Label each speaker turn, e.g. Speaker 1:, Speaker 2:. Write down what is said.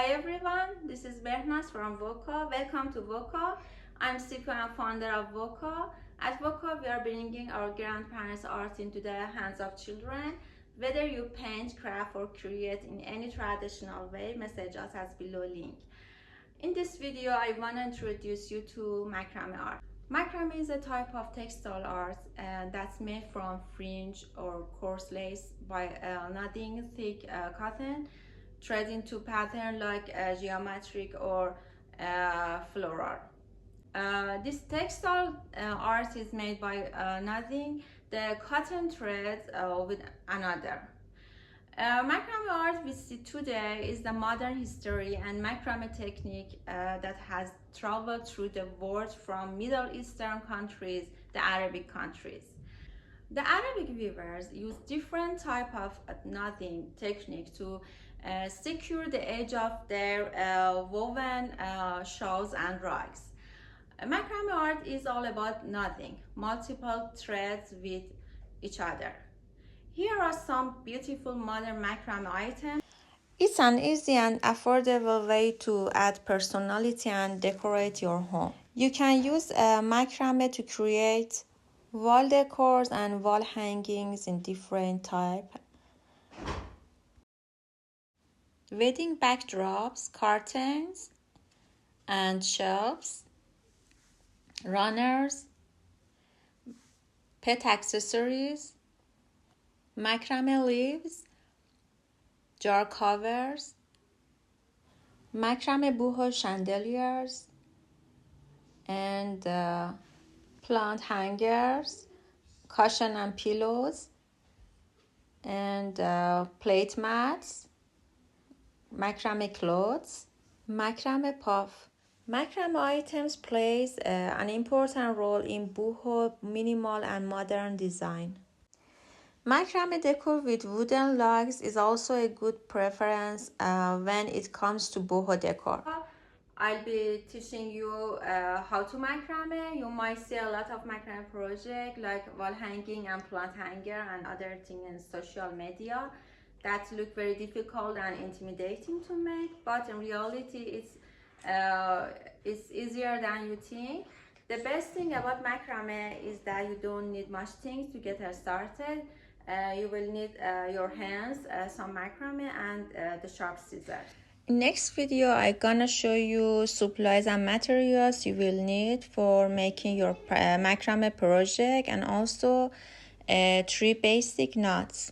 Speaker 1: Hi everyone, this is Mehrnaz from Woca. Welcome to Woca. I'm CEO and founder of Woca. At Woca, we are bringing our grandparents' art into the hands of children. Whether you paint, craft, or create in any traditional way, message us as below link. In this video, I want to introduce you to macrame art. Macrame is a type of textile art that's made from fringe or coarse lace by knotting thick cotton thread into pattern like geometric or floral. This textile art is made by knotting the cotton threads with another. Macrame art we see today is the modern history and macrame technique that has traveled through the world from Middle Eastern countries, the Arabic countries. The Arabic weavers use different type of knotting technique to secure the edge of their woven shawls and rugs. Macrame art is all about knotting multiple threads with each other. Here are some beautiful modern macrame items. It's an easy and affordable way to add personality and decorate your home. You can use macrame to create wall decors and wall hangings in different type. Wedding backdrops, curtains and shelves, runners, pet accessories, macrame leaves, jar covers, macrame boho chandeliers, and plant hangers, cushion and pillows, and plate mats, macrame clothes, macrame puff. Macrame items plays an important role in boho minimal and modern design. Macrame decor with wooden logs is also a good preference when it comes to boho decor. I'll be teaching you how to macrame. You might see a lot of macrame projects like wall hanging and plant hanger and other things in social media that look very difficult and intimidating to make, but in reality it's easier than you think. The best thing about macrame is that you don't need much things to get started. You will need your hands, some macrame, and the sharp scissors. In next video, I'm gonna show you supplies and materials you will need for making your macrame project, and also 3 basic knots.